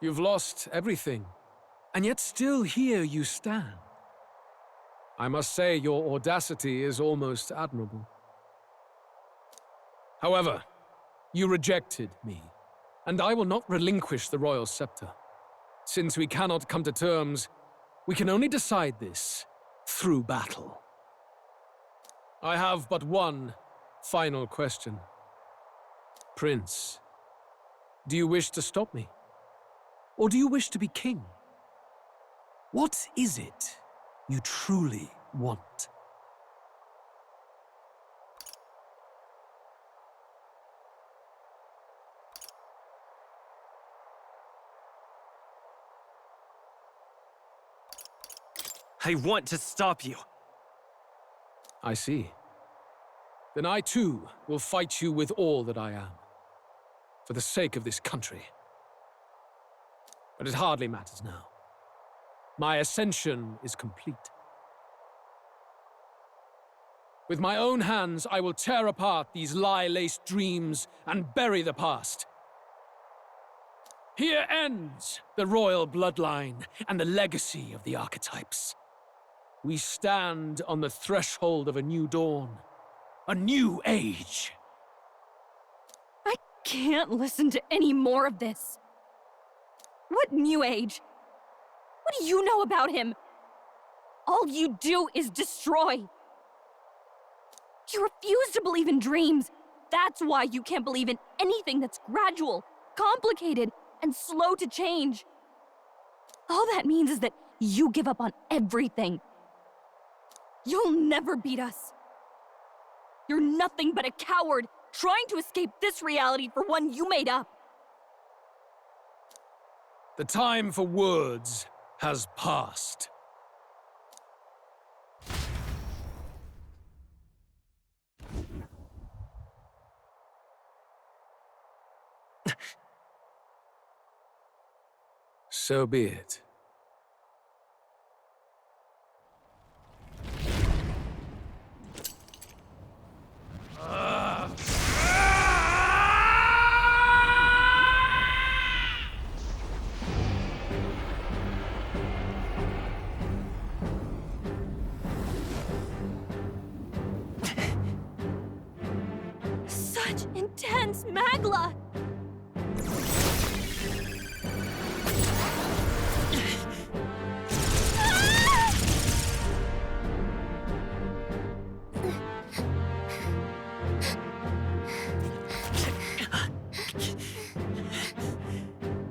You've lost everything, and yet still here you stand. I must say your audacity is almost admirable. However, you rejected me, and I will not relinquish the royal scepter. Since we cannot come to terms, we can only decide this through battle. I have but one final question. Prince, do you wish to stop me? Or do you wish to be king? What is it you truly want? I want to stop you. I see. Then I too will fight you with all that I am, for the sake of this country. But it hardly matters now. My ascension is complete. With my own hands, I will tear apart these lie-laced dreams and bury the past. Here ends the royal bloodline and the legacy of the archetypes. We stand on the threshold of a new dawn, a new age. I can't listen to any more of this. What new age? What do you know about him? All you do is destroy. You refuse to believe in dreams. That's why you can't believe in anything that's gradual, complicated, and slow to change. All that means is that you give up on everything. You'll never beat us. You're nothing but a coward trying to escape this reality for one you made up. The time for words has passed. So be it. Such intense magla!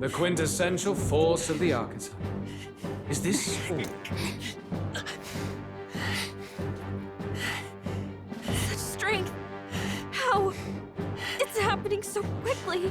The quintessential force of the archetype. Is this all? Such strength! How? It's happening so quickly!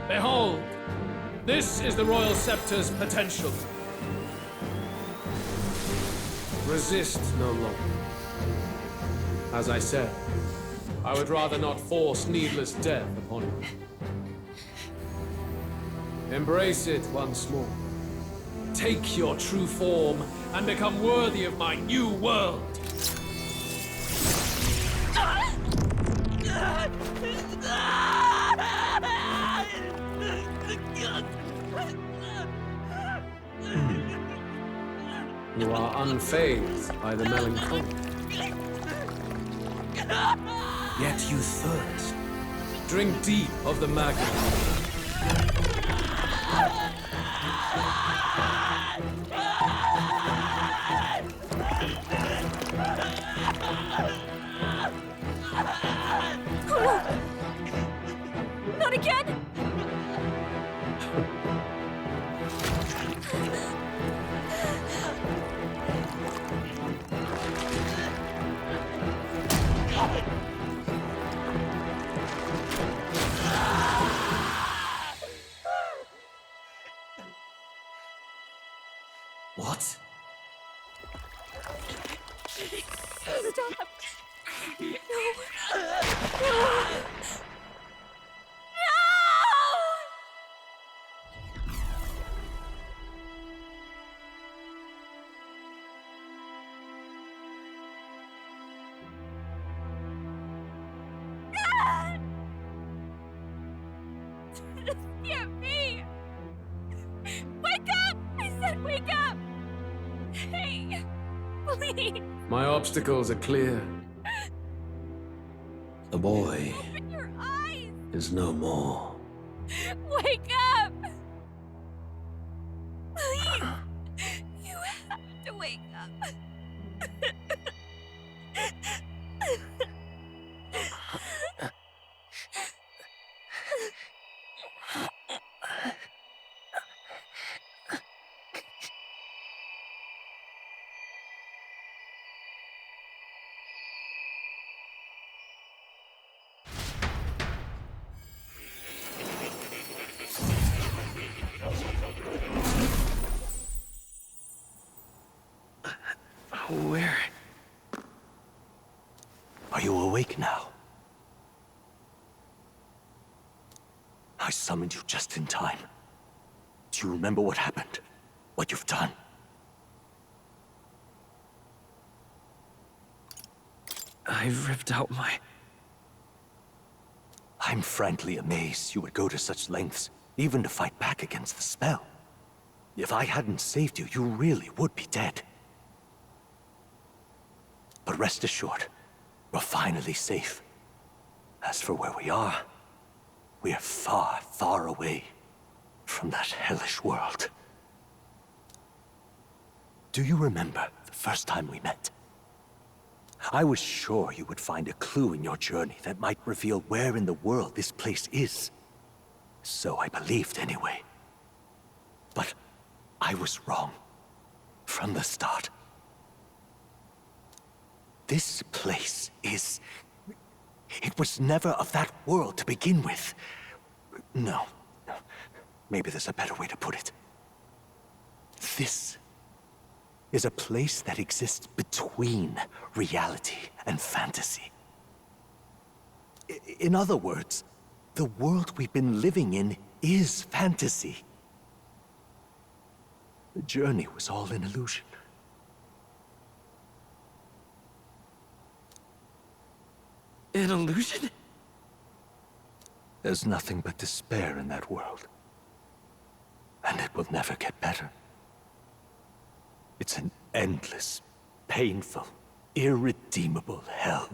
Behold! This is the Royal Scepter's potential. Resist no longer. As I said, I would rather not force needless death upon you. Embrace it once more. Take your true form and become worthy of my new world. You are unfazed by the melancholy. Yet you thirst. Drink deep of the magma. Not again! What? Stop! No! No! Please, My obstacles are clear. The boy open your eyes! is no more. Wake up! Please! You have to wake up. Where? Are you awake now? I summoned you just in time. Do you remember what happened? What you've done? I ripped out my... I'm frankly amazed you would go to such lengths, even to fight back against the spell. If I hadn't saved you, you really would be dead. But rest assured, we're finally safe. As for where we are far, far away from that hellish world. Do you remember the first time we met? I was sure you would find a clue in your journey that might reveal where in the world this place is. So I believed anyway. But I was wrong. From the start. This place is... It was never of that world to begin with. No. Maybe there's a better way to put it. This is a place that exists between reality and fantasy. In other words, the world we've been living in is fantasy. The journey was all an illusion. An illusion? There's nothing but despair in that world. And it will never get better. It's an endless, painful, irredeemable hell.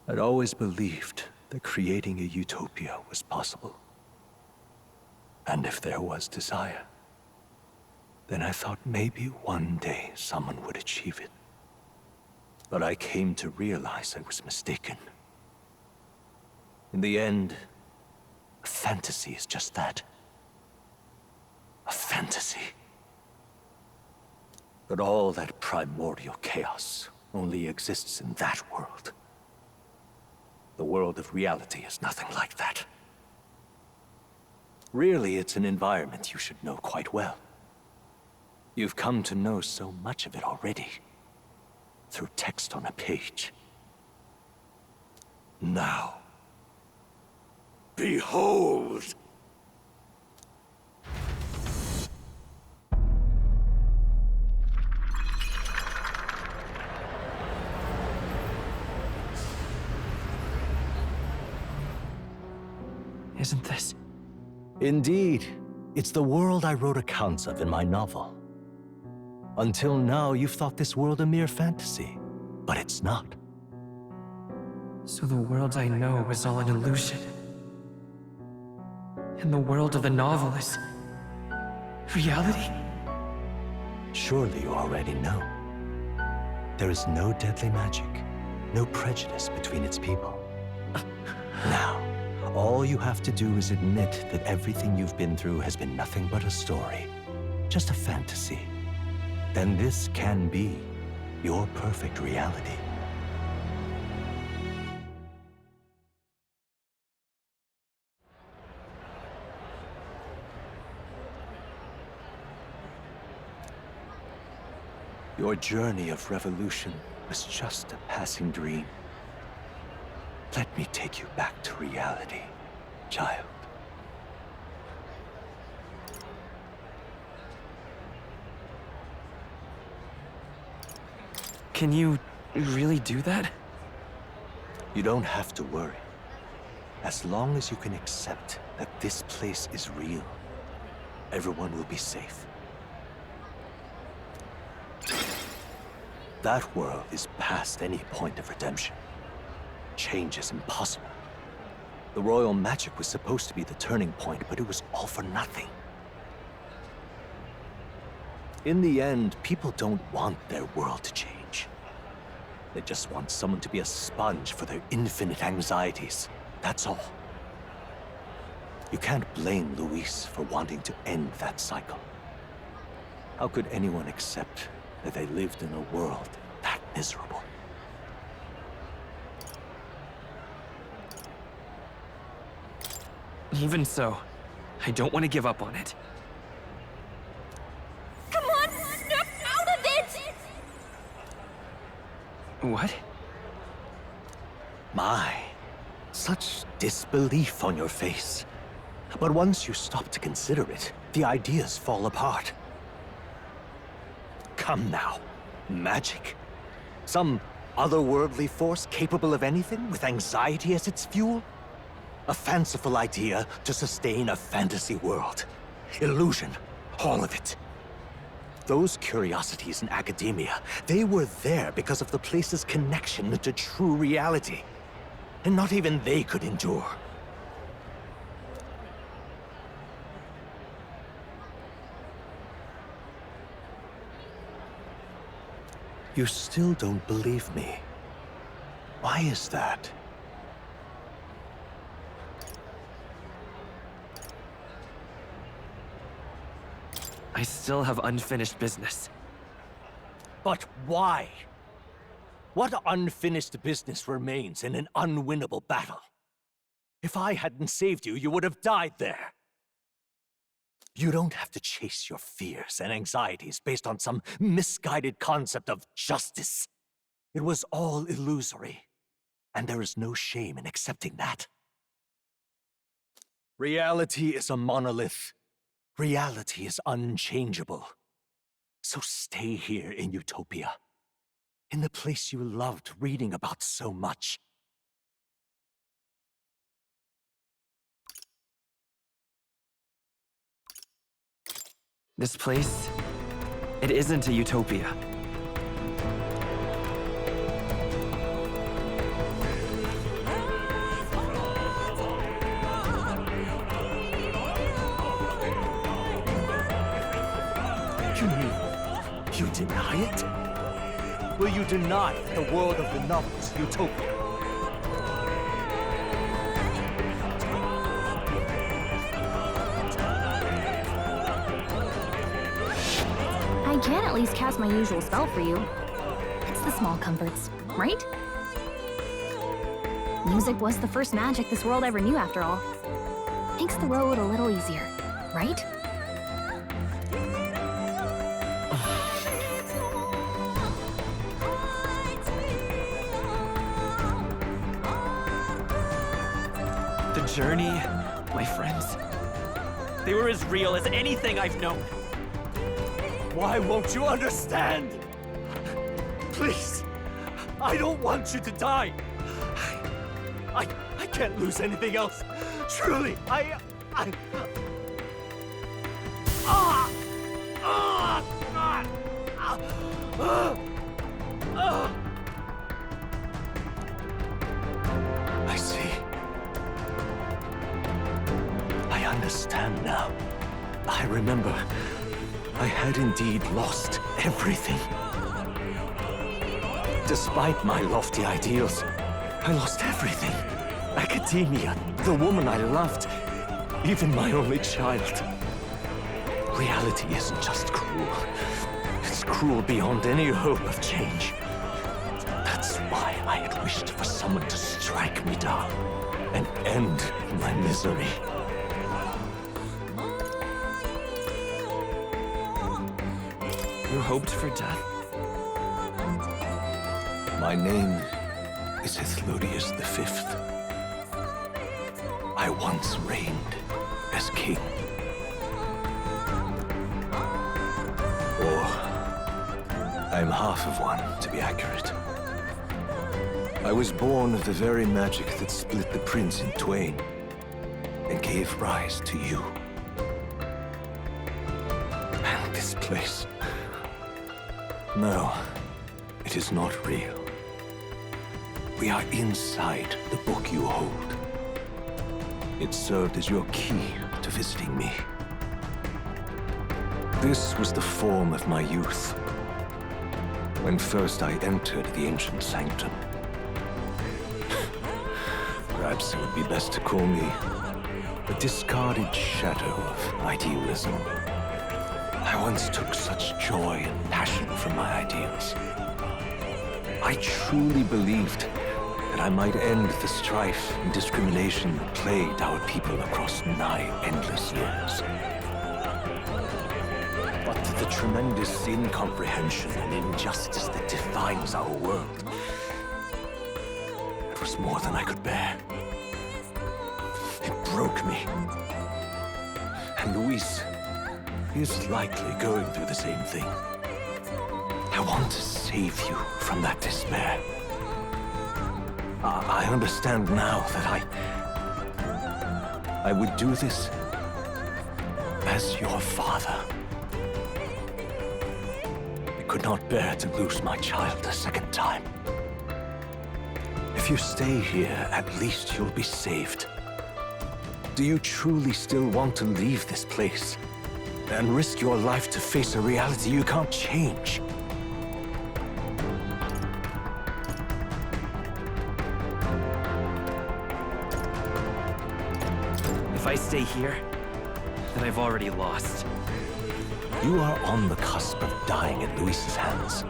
I'd always believed that creating a utopia was possible. And if there was desire, then I thought maybe one day someone would achieve it. But I came to realize I was mistaken. In the end, a fantasy is just that. A fantasy. But all that primordial chaos only exists in that world. The world of reality is nothing like that. Really, it's an environment you should know quite well. You've come to know so much of it already. Through text on a page. Now, behold! Isn't this... Indeed, it's the world I wrote accounts of in my novel. Until now, you've thought this world a mere fantasy, but it's not. So the world I know is all an illusion. And the world of the novel is... reality? Surely you already know. There is no deadly magic, no prejudice between its people. Now, all you have to do is admit that everything you've been through has been nothing but a story, just a fantasy. Then this can be your perfect reality. Your journey of revolution was just a passing dream. Let me take you back to reality, child. Can you really do that? You don't have to worry. As long as you can accept that this place is real, everyone will be safe. that world is past any point of redemption. Change is impossible. The royal magic was supposed to be the turning point, but it was all for nothing. In the end, people don't want their world to change. They just want someone to be a sponge for their infinite anxieties. That's all. You can't blame Luis for wanting to end that cycle. How could anyone accept that they lived in a world that miserable? Even so, I don't want to give up on it. Come on, snap out of it! What? My, such disbelief on your face. But once you stop to consider it, the ideas fall apart. Come now. Magic? Some otherworldly force capable of anything with anxiety as its fuel? A fanciful idea to sustain a fantasy world. Illusion, all of it. Those curiosities in academia, they were there because of the place's connection to true reality. And not even they could endure. You still don't believe me. Why is that? I still have unfinished business. But why? What unfinished business remains in an unwinnable battle? If I hadn't saved you, you would have died there. You don't have to chase your fears and anxieties based on some misguided concept of justice. It was all illusory, and there is no shame in accepting that. Reality is a monolith. Reality is unchangeable. So stay here in Utopia, in the place you loved reading about so much. This place, it isn't a utopia. You mean, you deny it? Will you deny the world of the novels, Utopia? I can at least cast my usual spell for you. It's the small comforts, right? Music was the first magic this world ever knew, after all. Makes the road a little easier, right? The journey, my friends, they were as real as anything I've known. Why won't you understand? Please, I don't want you to die. I can't lose anything else. Truly, I... I see. I understand now. I remember. I had indeed lost everything. Despite my lofty ideals, I lost everything. Academia, the woman I loved, even my only child. Reality isn't just cruel. It's cruel beyond any hope of change. That's why I had wished for someone to strike me down and end my misery. You hoped for death? My name is Ethludius V. I once reigned as king. Or I'm half of one, to be accurate. I was born of the very magic that split the prince in twain and gave rise to you. And this place. No, It is not real. We are inside the book you hold. It served as your key to visiting me. This was the form of my youth, when first I entered the ancient sanctum. Perhaps it would be best to call me a discarded shadow of idealism. I once took such joy and passion from my ideals. I truly believed that I might end the strife and discrimination that plagued our people across nigh endless years. But the tremendous incomprehension and injustice that defines our world, it was more than I could bear. It broke me. And Luis is likely going through the same thing. I want to save you from that despair. I understand now that I would do this as your father. I could not bear to lose my child a second time. If you stay here, at least you'll be saved. Do you truly still want to leave this place and risk your life to face a reality you can't change? If I stay here, then I've already lost. You are on the cusp of dying at Luis's hands.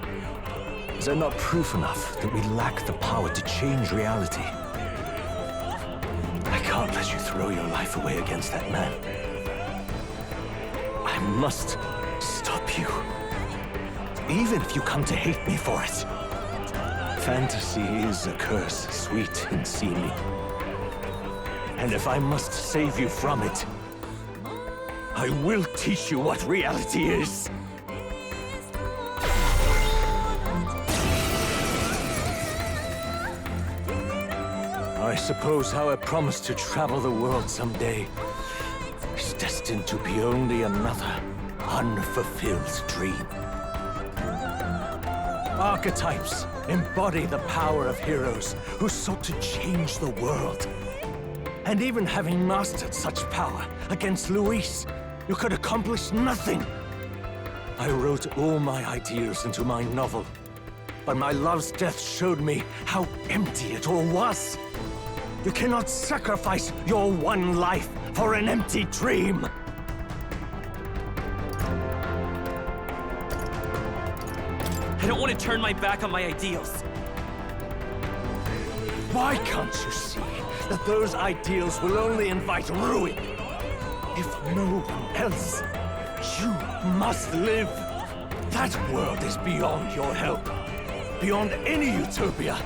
Is there not proof enough that we lack the power to change reality? I can't let you throw your life away against that man. I must stop you. Even if you come to hate me for it. Fantasy is a curse, sweet and seeming. And if I must save you from it, I will teach you what reality is. I suppose our promise to travel the world someday is destined to be only another unfulfilled dream. Archetypes embody the power of heroes who sought to change the world. And even having mastered such power against Luis, you could accomplish nothing. I wrote all my ideas into my novel, but my love's death showed me how empty it all was. You cannot sacrifice your one life for an empty dream. I don't want to turn my back on my ideals. Why can't you see that those ideals will only invite ruin? If no one else, you must live. That world is beyond your help, beyond any utopia.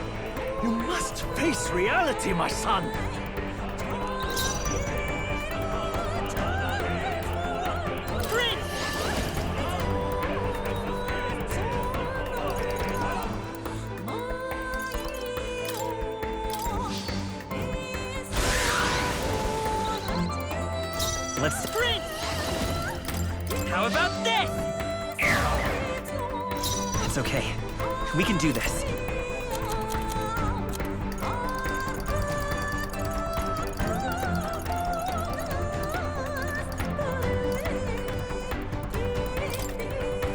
You must face reality, my son. Let's sprint! How about this? It's okay. We can do this.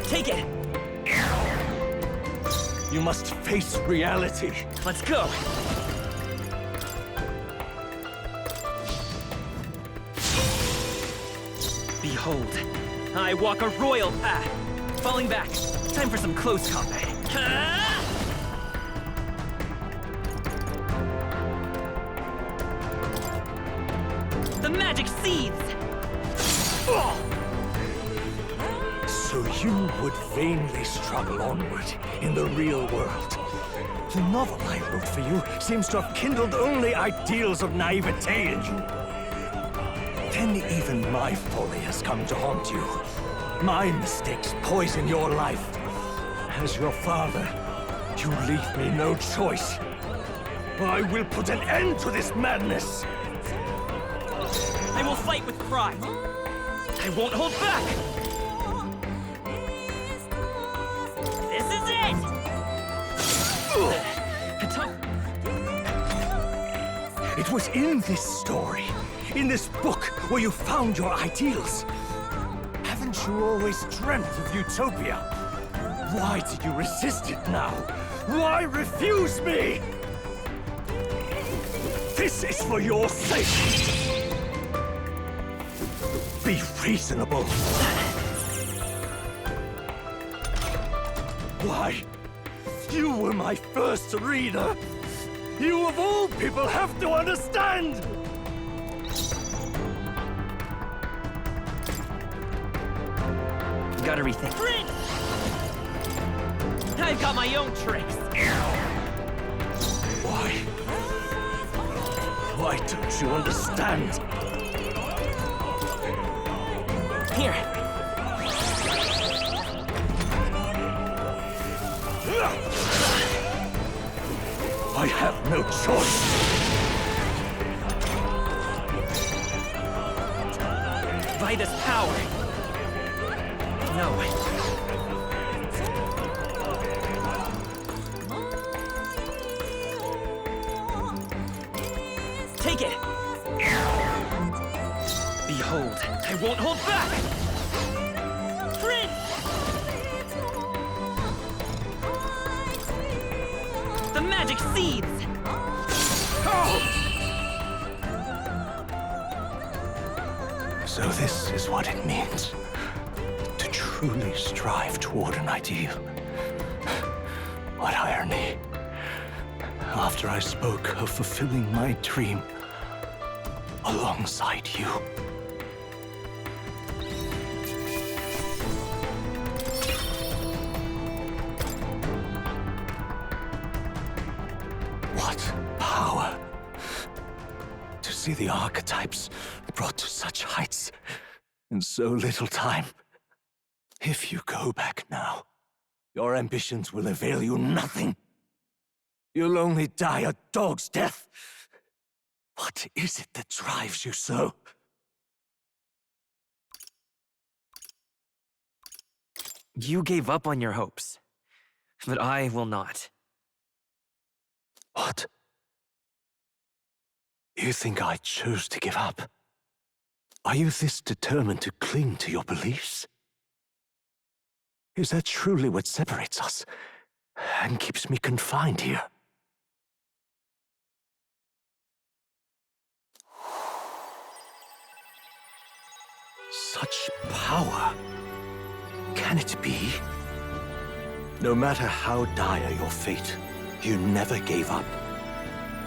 Take it! You must face reality. Let's go! Behold, I walk a royal path. Falling back. Time for some close combat. The magic seethes! So you would vainly struggle onward in the real world. The novel I wrote for you seems to have kindled only ideals of naivete in you. Then even my folly has come to haunt you. My mistakes poison your life. As your father, you leave me no choice. I will put an end to this madness. I will fight with pride. I won't hold back. This is it! It was in this story, in this book, where you found your ideals. Haven't you always dreamt of utopia? Why did you resist it now? Why refuse me? This is for your sake. Be reasonable. Why? You were my first reader. You of all people have to understand! Gotta rethink. Prince! I've got my own tricks. Why? Why don't you understand? Here. I have no choice. By this power. No. Take it! Behold, I won't hold back! Prince! The magic seeds! So this is what it means to truly strive toward an ideal. What irony. After I spoke of fulfilling my dream alongside you. What power to see the archetypes brought to such heights in so little time. If you go back now, your ambitions will avail you nothing. You'll only die a dog's death. What is it that drives you so? You gave up on your hopes, but I will not. What? You think I chose to give up? Are you this determined to cling to your beliefs? Is that truly what separates us and keeps me confined here? Such power. Can it be? No matter how dire your fate, you never gave up.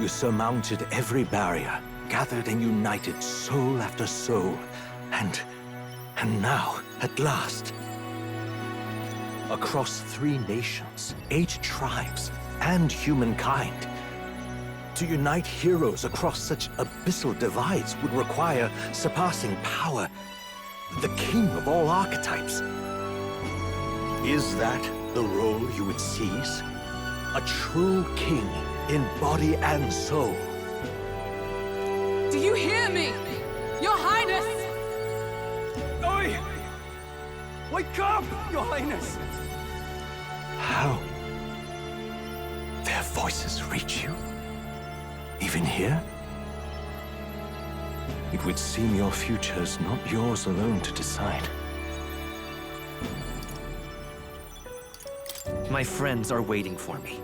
You surmounted every barrier, gathered and united soul after soul, and now, at last, across 3 nations, 8 tribes, and humankind, to unite heroes across such abyssal divides would require surpassing power, the king of all archetypes. Is that the role you would seize? A true king in body and soul. Do you hear me? Your Highness! Oi! Wake up, Your Highness! How? Their voices reach you? Even here? It would seem your future is not yours alone to decide. My friends are waiting for me.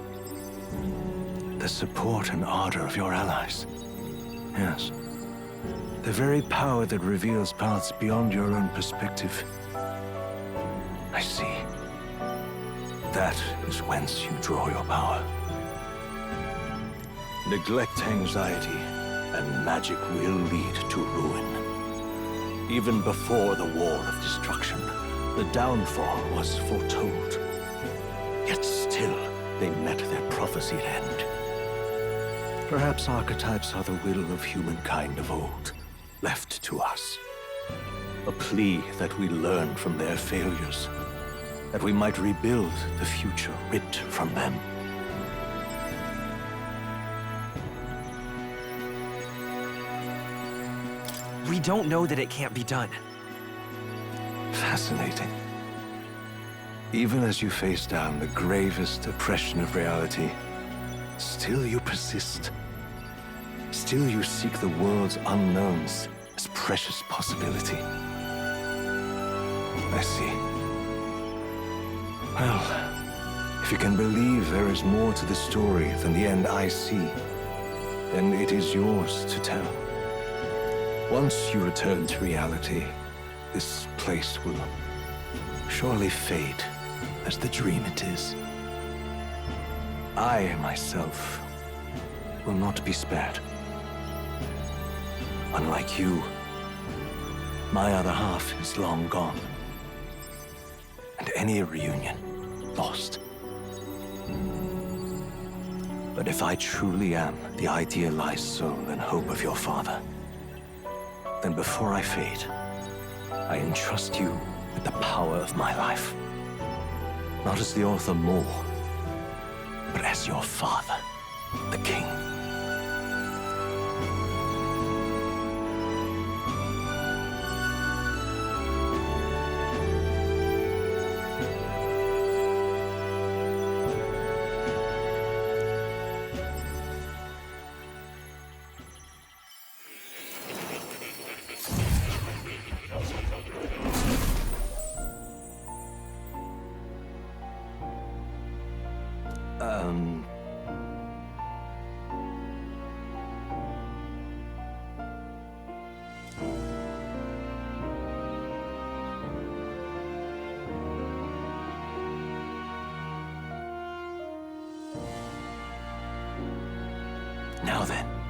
The support and ardor of your allies. Yes. The very power that reveals paths beyond your own perspective. I see. That is whence you draw your power. Neglect anxiety, and magic will lead to ruin. Even before the War of Destruction, the downfall was foretold. Yet still, they met their prophesied end. Perhaps archetypes are the will of humankind of old, left to us. A plea that we learn from their failures, that we might rebuild the future ripped from them. We don't know that it can't be done. Fascinating. Even as you face down the gravest oppression of reality, Still you persist. Still you seek the world's unknowns as precious possibility. I see. Well, if you can believe there is more to the story than the end I see, then it is yours to tell. Once you return to reality, this place will surely fade as the dream it is. I, myself, will not be spared. Unlike you, my other half is long gone. And any reunion, lost. But if I truly am the idealized soul and hope of your father, then before I fade, I entrust you with the power of my life. Not as the author More, but as your father, the king. Now then.